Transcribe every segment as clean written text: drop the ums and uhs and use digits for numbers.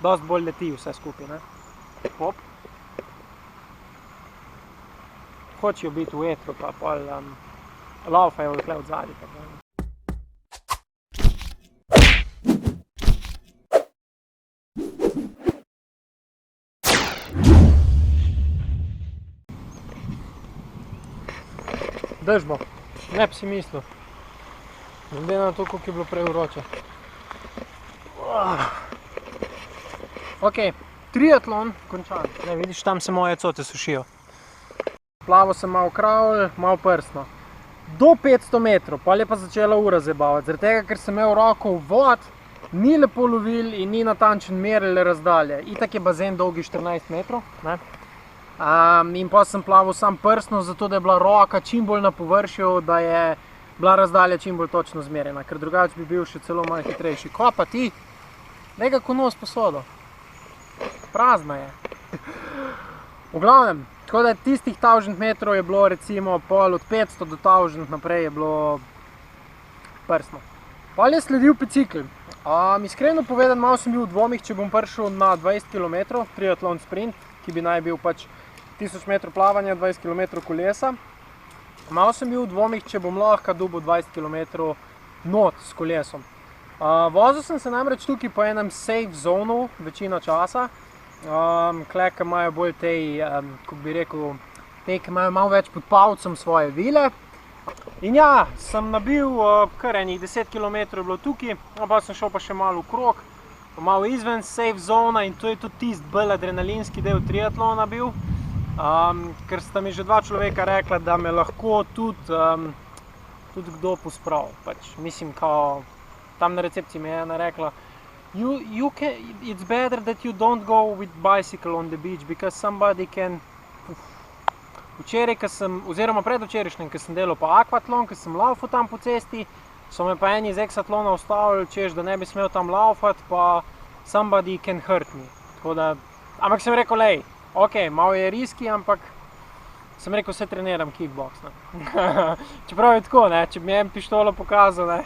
Dost bolj leti vse skupaj, ne? Hop. Hočejo biti v etru, pa pol laufajo tukaj od zadnji. Dež bo, ne bi si mislil. Glede na to, koliko je bilo prej vroče. Ok, triatlon končan. Ne, vidiš, tam se moje cote sušijo. Plavo sem malo kravl, malo prsno. Do 500 metrov, pa je pa začela ura zabavati. Zaradi tega, ker sem imel roko v vod, ni lepo lovil in ni natančen meril razdalje. Itak je bazen dolgi 14 metrov, ne? In pa sem plaval sam prsno, zato da je bila roka čim bolj na površju, da je bila razdalja čim bolj točno zmerjena, ker drugače bi bil še celo malo hitrejši. Ko pa ti, nekako nos posodo. Prazna je. V glavnem, tako da tistih 1000 metrov je bilo recimo pol od 500 do 1000 naprej je bilo prsno. Pol je sledil bicikl. Iskreno povedan, malo sem bil v dvomih, če bom prišel na 20 km triatlon sprint, ki bi naj bil pač 1000 metrov plavanja, 20 km kolesa. Malo sem bil v dvomih, če bom lahko dobil 20 km not s kolesom. Vozil sem se namreč tukaj po enem safe zonu večino časa. Kle, ki imajo bolj tej, kako bi rekel, te, ki imajo malo več pod palcem svoje vile. In ja, sem nabil kar enih 10 km je bilo tukaj, pa sem šel pa še malo v krog, malo izven safe zona in to je tudi tisti bolj adrenalinski del triatlona bil. Ker sta mi že dva človeka rekla, da me lahko tudi kdo pospravi. Pač, mislim, kao, tam na recepciji mi je ena rekla, it's better that you don't go with bicycle on the beach, because somebody can... Včeraj, oziroma predvčerajšnjem, ko sem delal pa akvatlon, ko sem laufal tam po cesti, so me pa eni iz eksatlona ustavili, češ, da ne bi smel tam laufati, pa somebody can hurt me. Tako da, ampak sem rekel, lej, ok, malo je riski, ampak sem rekel, vse treniram kickbox. Čeprav je tako, ne, če bi mi en pištolo pokazal, ne,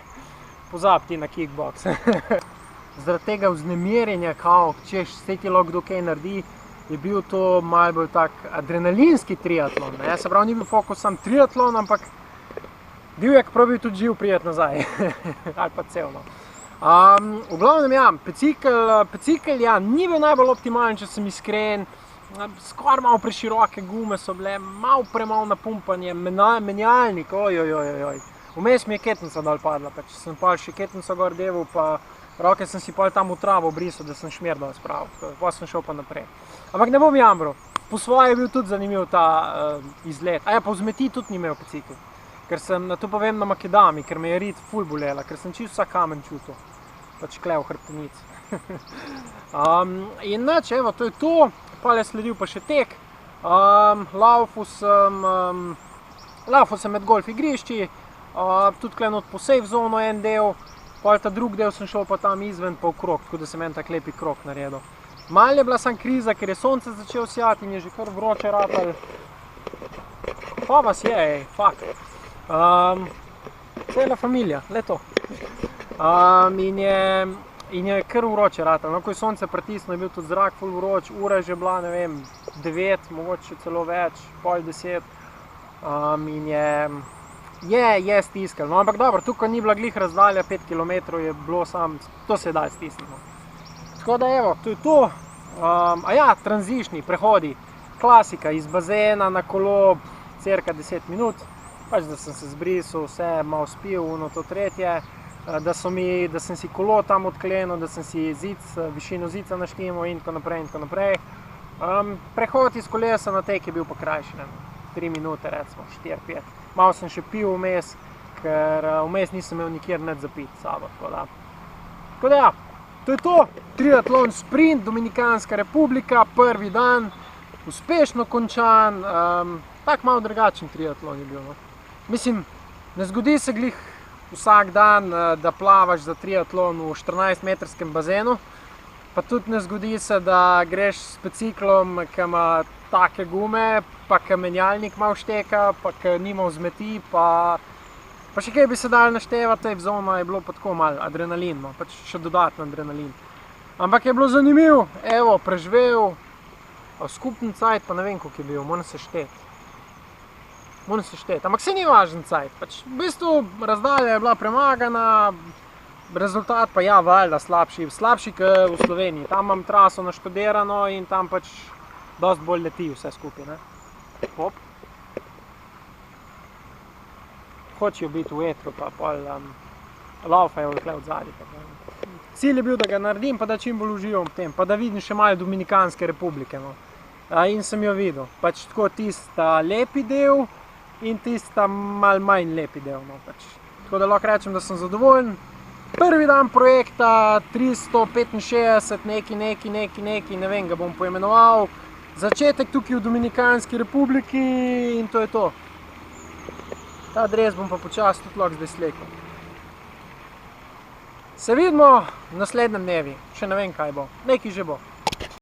pozab ti na kickbox. Zaradi tega vznemirjenja, kao, češ, vse ti lahko kdo kaj naredi, je bil to malo bolj tak adrenalinski triatlon. Se pravi, ni bil fokus sam triatlon, ampak bil je, prav bi tudi živ prijet nazaj. Ali pa celno. V glavnem, ja, bicikl, ja, ni bil najbolj optimalen, če sem iskren. Skoraj malo preširoke gume so bile, malo premalo napumpanje, menjalnik, ojojojoj. Vmes mi je ketnica dol padla, pa če sem pa še ketnico gor devil, pa roke sem si pa tam v travo brisal, da sem šmer dol spravil, pa sem šel pa naprej. Ampak ne bom jamral, po svoje je bil tudi zanimiv ta izlet. A ja, pa vzmeti tudi ni imel bicikl, ker sem, to povem na Makedami, ker me je rit ful bolela, ker sem čisto vsak kamen čutil, pač kle v hrbtenici. In nič, evo, to je to, pa je sledil pa še tek, laufal sem med golf igrišči, tudi kle not po safe zonu en del, pa ta drug del sem šel pa tam izven pa v krog, tako da sem en tak lepi krog naredil. Malo je bila sam kriza, ker je sonce začel sijati in je že kar vroče ratal. Pa vas je, ej, fakt. Cela familija, le to. In je kar vroče ratal. Ko je sonce pritisnilo, je bil tudi zrak ful vroč, ura je že bila, ne vem, 9, mogoče celo več, pol 10. In je stiskal, no, ampak dobro, tukaj ni bila glih razdalja 5 km, je bilo sam, to se je dal stisniti. Tako da evo, to je to. A ja, tranzični prehodi, klasika, iz bazena na kolo, cirka 10 minut, pač da sem se zbrisal, vse malo spil, ono to tretje, da sem si kolo tam odklenil, da sem si višino zica naštimal in tako naprej in tako naprej. Prehod iz kolesa na tek je bil pa krajši, 3 minute recimo, 4-5. Malo sem še pil vmes, ker vmes nisem imel nikjer nič zapiti sabo, tako da ja, to je to, triatlon sprint, Dominikanska republika, prvi dan, uspešno končan, tak malo drugačen triatlon je bil, no. Mislim, ne zgodi se glih vsak dan, da plavaš za triatlon v 14-metrskem bazenu, pa tudi ne zgodi se, da greš s biciklom, ki ima take gume, pa ki menjalnik malo šteka, pa ki nima vzmeti, pa še kaj bi se dal naštevati, tej zona je bilo pa tako malo adrenalin, no, pač še dodatno adrenalin. Ampak je bilo zanimivo, evo, preživel, skupen cajt, pa ne vem, koliko je bil, moram se šteti. Ampak se ni važen cajt, pač v bistvu razdalja je bila premagana, rezultat pa ja, valjda slabši kot v Sloveniji. Tam imam traso naštudirano in tam pač dosti bolj leti vse skupaj, ne. Hop. Hočejo biti v etru, pa pol laufajo tukaj od zadaj. Cilj je bil, da ga naredim, pa da čim bolj uživam v tem, pa da vidim še malo Dominikanske republike, no. In sem jo videl, pač tako tista lepi del in tista malo manj lepi del, no, pač. Tako da lahko rečem, da sem zadovoljen. Prvi dan projekta, 365, neki, ne vem, ga bom poimenoval. Začetek tukaj v Dominikanski republiki in to je to. Ta dres bom pa počasi tudi lahko zdaj slekel. Se vidimo v naslednjem dnevi, še ne vem kaj bo, nekaj že bo.